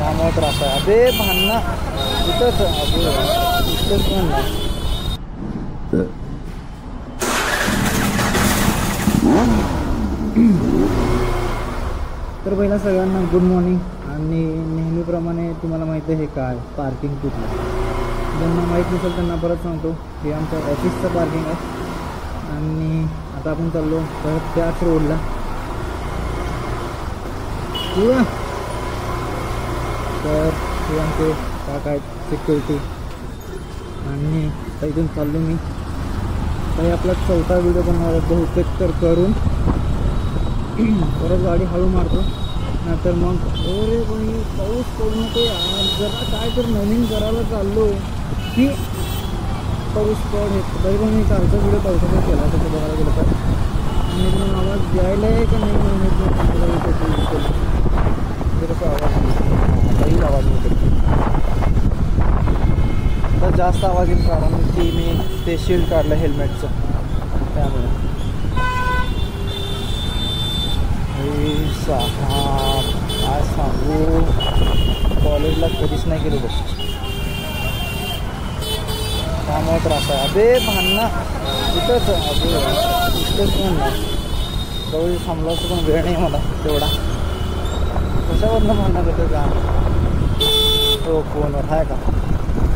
त्यामुळे त्रास आहे. अबे भांडणं इथंच इथंच म्हणणं. तर पहिला सगळ्यांना गुड मॉर्निंग. आणि नेहमीप्रमाणे तुम्हाला माहिती आहे हे काय पार्किंग कुठलं, ज्यांना माहीत नसेल त्यांना परत सांगतो. हे आमच्या ऑफिसचं पार्किंग आहे. आणि आता आपण चाललो परत त्याच रोडला. तर हे आमचे काका आहेत सिक्युरिटी. आणि आता इथून चाललो मी. काही आपला चौथा व्हिडिओ बनवणार बहुतेक तर करून परत गाडी हळू मारतो, नाहीतर मग अरे कोणी पाऊस पडू नको यार, जरा काय तर नवीन करायला चाललो की पाऊस पड. तरी पण मी चालतो व्हिडिओ पावसाचा केला तसं बघायला गेलं तर. आणि म्हणून आवाज द्यायला आहे का नाही म्हणून जरासा आवाज आवाज मिळतो. तर जास्त आवाज येईल कारण की मी ते शील्ड काढलं हेल्मेटचं, त्यामुळे. काय सांगू, कॉलेजला कधीच नाही गेलो बघ, त्यामुळे त्रास आहे. अबे भांडणं इथंच इथंच म्हणणं. जवळ थांबलो असं पण वेळ नाही मला तेवढा. कशावरनं भांडणं करतो का हो फोनवर आहे का.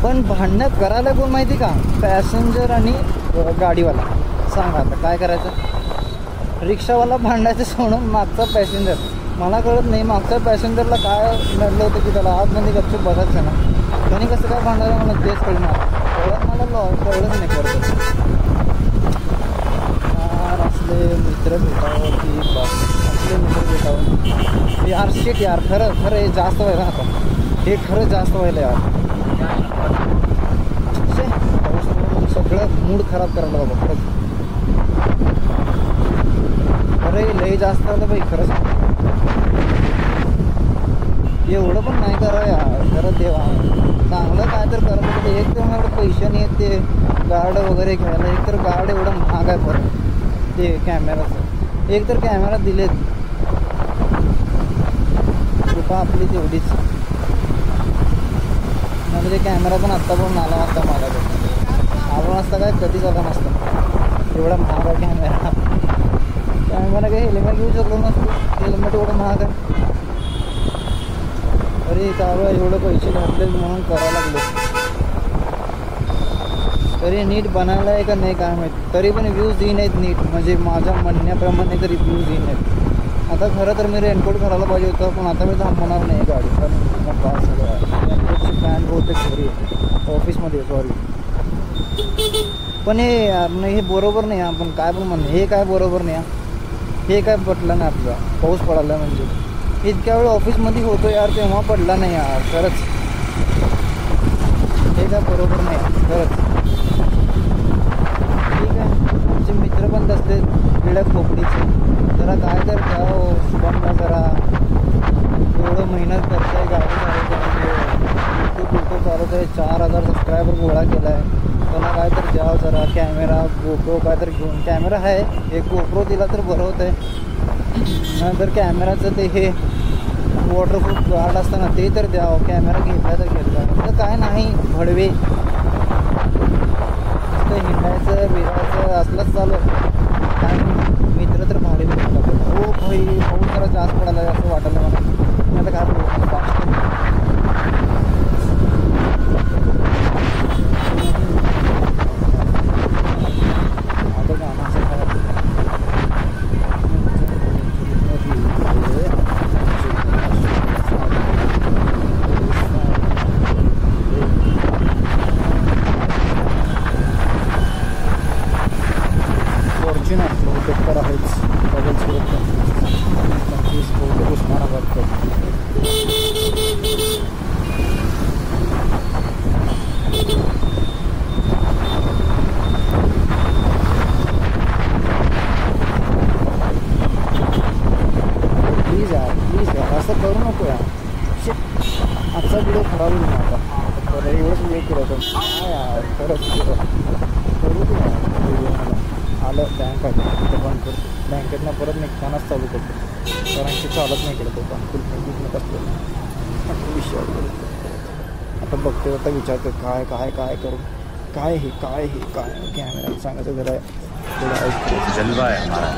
पण भांडणं करायला कोण माहिती का, पॅसेंजर आणि गाडीवाला. सांगा आता काय करायचं. रिक्षावाला भांडायचं सोडून मागचा पॅसेंजर, मला कळत नाही मागच्या पॅसेंजरला काय नडलं होतं की त्याला आतमध्ये गपचूप बघायचं ना. त्यांनी कसं काय भांडायला मला तेच कळणार. मला कळलंच नाही करत. असले मित्र भेटावं की बस, असले मित्र भेटावं यार. शिट यार, खरं हे जास्त व्हायला आता. हे खरं जास्त व्हायला यार. सगळं मूड खराब करायला बाबा खरंच. अरे लई जास्त आलं बाई खरंच. एवढं पण नाही करा यार खरं. देवा चांगलं काय तर करत होतं. एक तर एवढं पैसे नाही आहेत ते गार्ड वगैरे घ्यायला. एक तर गार्ड एवढं महाग आहे परत ते कॅमेराचं. एक तर कॅमेरा दिलेत, कृपा आपली तेवढीच. म्हणजे ते कॅमेरा पण आत्ता पण आला नसता माझ्याकडे. आला नसता काय कधीच आला नसता. एवढा महाग आहे कॅमेरा. कॅमेरा काही हेल्मेट घेऊ शकलो नसतो. हेल्मेट एवढं महाग आहे. अरे चालू आहे एवढं पैसे घातले म्हणून करायला लागलो. तरी नीट बनायला आहे का नाही काय माहीत. तरी पण व्ह्यूज येईन आहेत नीट, म्हणजे माझ्या म्हणण्याप्रमाणे तरी व्ह्यूज येईन आहेत. आता खरं तर मी रेनकोट घालायला पाहिजे होतं, पण आता मी थांबवणार नाही गाडी. कारण काय सगळं रेनकोटची पॅन्ट बहुतेक घरी ऑफिसमध्ये सॉरी. पण हे नाही, हे बरोबर नाही. आपण काय पण म्हणणं हे काय बरोबर नाही. हे काय पटलं नाही आपलं. पाऊस पडाला म्हणजे इतक्या वेळ ऑफिसमध्ये होतो यार, तेव्हा पडला नाही यार खरंच. हे काय बरोबर नाही खरंच. ठीक आहे, आमचे मित्र पण असते वेड्या खोपडीचे. जरा काय तर द्यावं शुभमला, जरा एवढं मेहनत करताय गाडी चालवत यूट्यूब चालवत आहे. 4000 सबस्क्रायबर गोळा केला आहे. त्याला काय तर द्यावं जरा. कॅमेरा गोप्रो काय तर घेऊन. कॅमेरा आहे एक गोप्रो दिला तर बरं होतं आहे. नंतर कॅमेराचं ते हे वॉटरप्रूफ गार्ड असताना ते तर द्यावं. कॅमेरा घेतला तर घेतला, तर काय नाही भडवे नुसतं हिंडायचं बिरायचं असलंच चालू. काय मित्र तर भाडे भेटला. हो भाई पाऊस जरा जास्त पडायला असं वाटायला मला. मी आता काय बोलतो आजचा व्हिडिओ खराब होईल ना आता. तर एवढंच व्हिडिओ केलं होतं काय यार खरंच करू दे व्हिडिओ. मला आलं बँक आहे तिथं बंद करतो. बँकेतनं परत निघतानाच चालू करतो, कारण की चालत नाही केलं तो पण फुल बँकेतनं कसलं विषय. आता बघते, आता विचारते काय काय काय करू, काय हे काय हे काय कॅमेरा सांगायचं जरा जलवा आहे हमारा.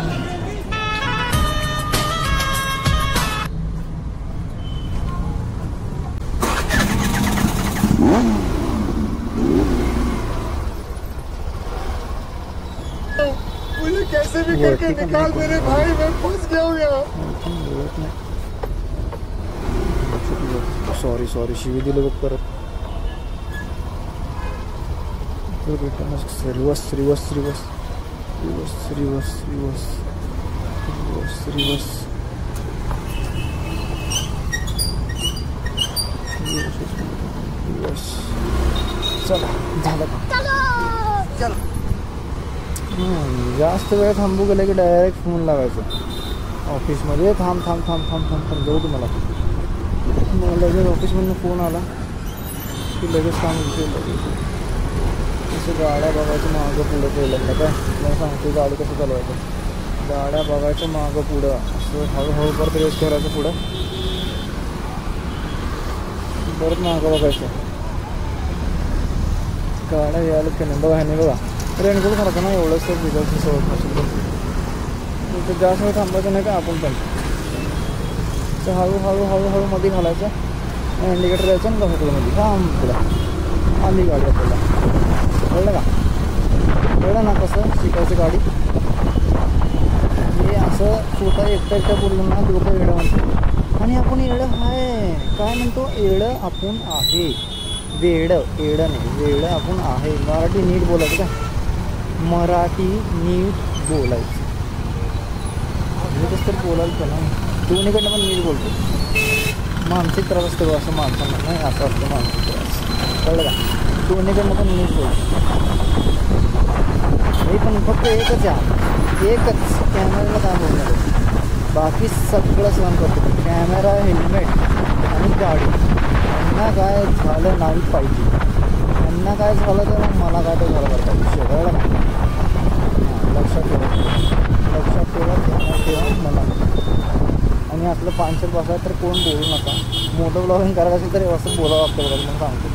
मुझे कैसे भी करके निकाल मेरे भाई, मैं फंस गया हूँ यहाँ. सॉरी सॉरी शिवी दिले बघ परत. Reverse reverse reverse reverse reverse reverse reverse reverse reverse. चला झालं. चल जास्त वेळ थांबू गेलं की डायरेक्ट फोन लावायचं ऑफिसमध्ये. थांब थांब थांब थांब थांब थांब जाऊ तुम्हाला. मग लगेच ऑफिसमधून फोन आला की लगेच काम होते. लगेच असं गाड्या बघायचं मागं पुढं पहिल्यांदा. काय मला सांगतो गाडी कसं चालवायचं. गाड्या बघायचं मागं पुढं असं हळूहळू परत रेस करायचं पुढं, परत मागं बघायचं. गाड्या यायला की नाही बघा. ह्याने बघा रेनकोट करायचं ना, एवढंच तर बिजायचं सोडत नसेल तर जास्त वेळ थांबायचं नाही का आपण पण. तर हळूहळू हळूहळू मध्ये घालायचं, इंडिकेटर द्यायचं ना कसं मध्ये थांब पुढं आली गाडी आपल्याला. कळलं का? कळलं ना कसं शिकायचं गाडी. हे असं स्वतः एकट्या बोलून ना लोक येडं म्हणतो. आणि आपण येडं आहे काय म्हणतो, येडं आपण आहे. वेडं येडं नाही, वेडं आपण आहे. मराठी नीट बोलायचं का, मराठी नीट बोलायचं. नीटच तर बोलायचं ना, दोन्हीकडनं पण नीट बोलतो. मानसिक त्रास असतो असं माणसांना नाही, असं असतं मानसिक त्रास. कळलं का? दोन्हीकडनं पण नीट बोलतो. हे पण फक्त एकच आहे, एकच कॅमेऱ्याला काय बोलणार आहे, बाकी सगळं सहन करतो. कॅमेरा, हेल्मेट आणि गाडी. यांना काय झालं नाही पाहिजे. यांना काय झालं तर मग मला काय तर झालं पाहिजे. कळलं ना? लक्षात ठेवा, लक्षात ठेवा, ध्यानात ठेवा मला. आणि आपलं पानशेर बसायचं तर कोण बोलू नका. मोठं ब्लॉगिंग करायचं असेल तर असं बोलावं लागतं बघा. मग सांगतो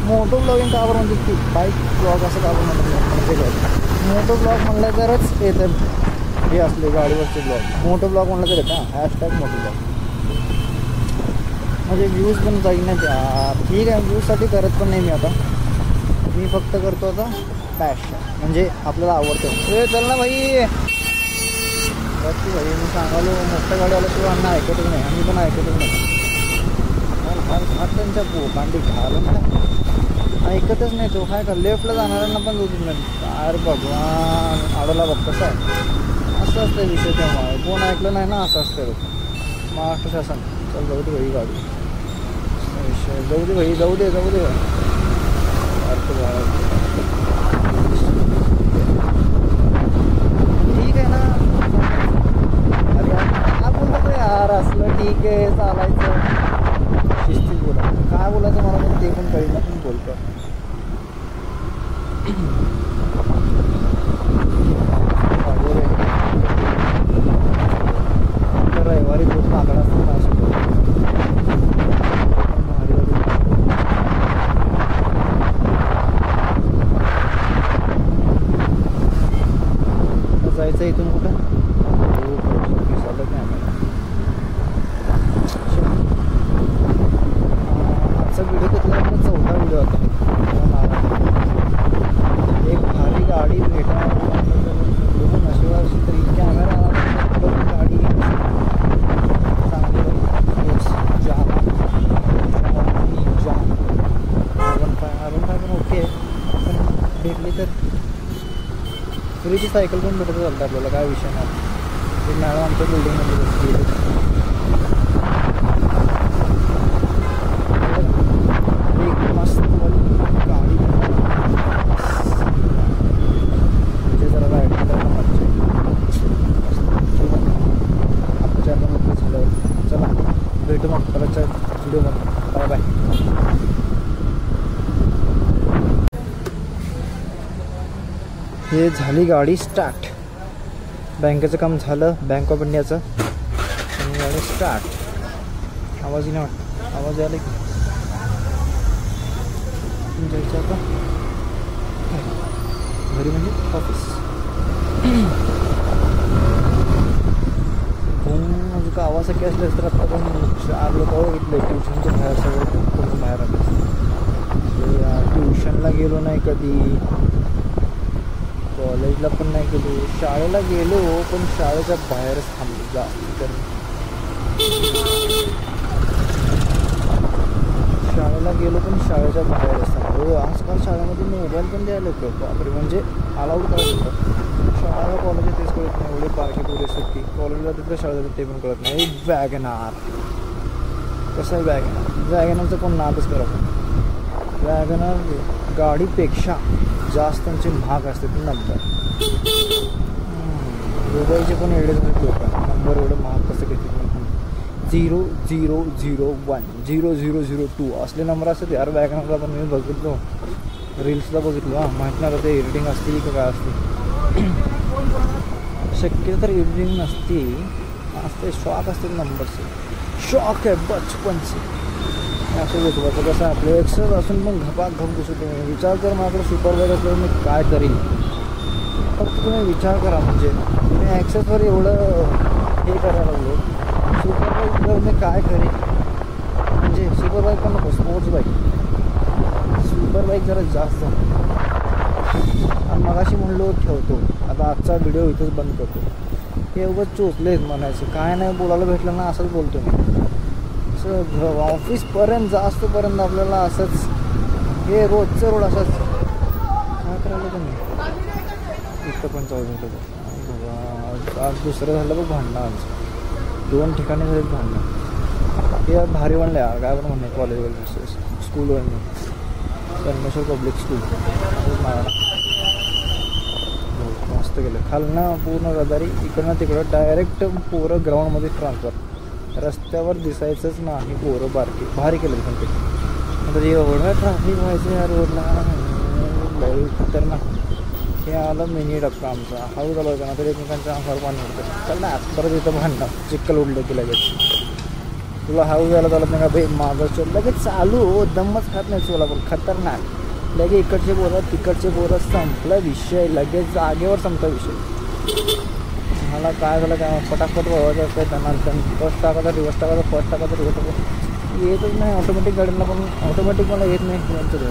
मोठं ब्लॉगिंग का बरं म्हणतात की बाईक ब्लॉग असं का बरं म्हणतात. मोठं ब्लॉग म्हणलं तरच येतं हे असले गाडीवरचे ब्लॉग. मोठं ब्लॉग म्हणलं तर येतं हॅशटॅग मोठं ब्लॉग. म्हणजे व्ह्यूज पण जाईल ना त्या. ठीक आहे, व्ह्यूजसाठी करत पण नाही मी आता. मी फक्त करतो आता पॅशन, म्हणजे आपल्याला आवडतं. हे चल ना भाई बघती भाई. मी सांगालो मोठ्या गाडी आल्याशिवाय अण्णा ऐकतच नाही. आम्ही पण ऐकतच नाही. त्यांच्या बोकांडी घालून ना ऐकतच नाही तो. काय का लेफ्टला जाणाऱ्यांना पण जोडून नाही. अरे भगवान आडोला बघ कसं आहे. असं असतं विषय. तेव्हा कोण ऐकलं नाही ना, असं असतं महाराष्ट्र शासन. चल जाऊ दे भाई गाडी, विषय जाऊ दे भाई, जाऊ दे जाऊ दे. ठीक आहे ना. अरे काय बोलतो यार, असलं ठीक आहे चालायचं. शिस्तीत बोलायचं. काय बोलायचं मला पण ते पण कळलं पण बोलतो. रविवारी खूप मागडा असतो ना असं जायचं. इथून कुठं दिसायला कॅमेरा. आजचा व्हिडिओ घेतला आपण 4था व्हिडिओ होता. एक भारी गाडी भेटा नशिबार तरी कॅमेरा गाडी चांगली R15 पण ओके. पण भेटली तर फ्रीची सायकल पण भेटत चालतं आपल्याला, काय विषय नाही. ते मॅडम आमच्या बिल्डिंगमध्ये बसली. एक मस्त गाडी म्हणजे जरा राईड करायला मजा आमच्या पण झालं. चला भेटू मग परतच्या व्हिडिओमध्ये. Bye bye. हे झाली गाडी स्टार्ट. बँकेचं काम झालं, बँक ऑफ इंडियाचं. आणि गाडी स्टार्ट. आवाज नाही वाटतं, आवाज आला की कुठून जायचं आता घरी म्हणजे ऑफिस. म्हणजे गावासाठी असलं तर आता पण 4 लोक बघितले ट्युशनच्या बाहेर सगळं करून बाहेर आले. ट्युशनला गेलो नाही कधी, कॉलेजला पण नाही गेलो, शाळेला गेलो पण शाळेच्या बाहेरच थांबलो जास्त तर. शाळेला गेलो पण शाळेच्या बाहेरच थांबलो. आजकाल शाळेमध्ये मोबाईल पण द्यायला लोक बापरे, म्हणजे अलाउड करत होतं. शाळा कॉलेज तेच कळत नाही, एवढे पार्टी पुरे असतात की कॉलेजला तिथं शाळेला ते पण कळत नाही. वॅगनार कसं आहे, वॅगनारचं कोण नादच करत. वॅगनार गाडीपेक्षा जास्त त्यांचे महाग असते ते नंबर. दुबईचे पण एवढे झाले लोक नंबर एवढं महाग कसं घेते. 0001 0002 असले नंबर असतात यार वॅगनारला. पण मी बघितलो रील्सला बघितलो. माहीत नाही ते एडिटिंग असते की काय असते. शक्य तर एडिटिंग नसते, असते शॉक असते नंबरचे. शॉक आहे बचपन से असं गोष्ट. कसं आपलं एक्सरसाइज असून पण घपाघप घुसतो. विचार कर माझ्याकडे सुपरवायझर असल्यावर मी काय करीन. फक्त तुम्ही विचार करा, म्हणजे मी ॲक्सेसवर एवढं हे करायला लागलो. सुपरबाईकवर मी काय करेन, म्हणजे सुपरबाईक पण नको, स्पोर्ट्स बाईक. सुपरबाईक जरा जास्त. आणि मगाशी म्हणलो ठेवतो, आता आजचा व्हिडिओ इथंच बंद करतो. हे उगाच चोचलेत म्हणायचं, काय नाही बोलायला भेटलं ना असंच बोलतो मी. असं ऑफिसपर्यंत जास्तपर्यंत आपल्याला असंच हे रोजचं रोड असंच काय करायला तुम्ही. इथं पण चालू झालं आज दुसरं झालं बघ भांडणं. आज 2 ठिकाणी झालेत भांडणं. हे भारी म्हणलं यार, काय पण म्हणणे कॉलेजवर स्कूलवर परमेश्वर पब्लिक स्कूल मस्त गेलं. खालनं पूर्ण रदारी इकडनं तिकडं डायरेक्ट पोरं ग्राउंडमध्ये ट्रान्सफर. रस्त्यावर दिसायचंच नाही पोरं बारकी. भारी केलं पण ते. आता एवढं ट्रॅफिक व्हायचं या रोडला लई खतरनाक. हे आलं मिनी डक्का आमचा. हळू चालू होता ना तर एकमेकांच्या अंगावर पाणी उडतं. चल ना परत इथं भांडणं चिक्कल उडलं की लगेच. तुला हळू जायला चालत नाही का भाई मागं लगेच चालू दमच खात नाही तुला. पण खतरनाक लगे इकडचे पोरं तिकडचे पोरं. संपला विषय, लगेच जागेवर संपला विषय. मला काय झालं काय फटाफट वळवायचं असतं त्यांना. फर्स्ट टाकायचा रिवर्स टाकायचा, फर्स्ट टाकायचा रिवर्स टाकायचं येतच नाही. ऑटोमॅटिक गाडीला पण ऑटोमॅटिक मला येत नाही. यांचं घर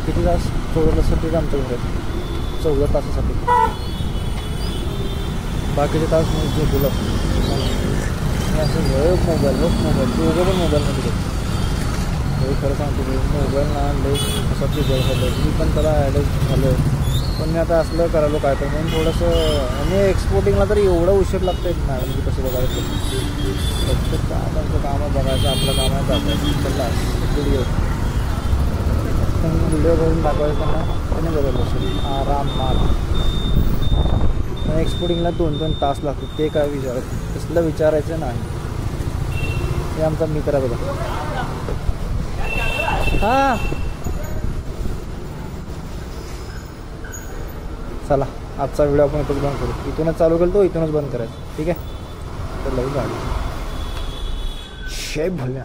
किती तास 14 तासासाठी आमचं घर आहे. 14 तासासाठी. बाकीचे तास मी झोपलो असं मोबाईल दोघं पण मोबाईलमध्ये घेतो. हे खरं सांगतो मोबाईल ना आणले असं ते जळ झालं. मी पण त्याला ॲडॅक्ट झालो आहे. पण मी आता असलं करायलो काय तर म्हणून थोडंसं. आणि एक्सपोर्टिंगला तर एवढं उशीर लागतं आहे मॅडम की कसं बघायचं. फक्त काय त्यांचं काम आहे बघायचं, आपलं काम आहे दाखवायचं. चला व्हिडिओ करून दाखवायचं त्यांना बघायला असेल आराम मार. पण एक्सपोर्टिंगला 2-2 तास लागतात. ते काय विचारायचं तसलं विचारायचं नाही. हे आमचा मित्र आहे बघा. हां चला आजचा व्हिडिओ आपण इथंच बंद करू. इथूनच चालू केलं तो इथूनच बंद करायचं. ठीक आहे तर लई गाडी जय भल्या.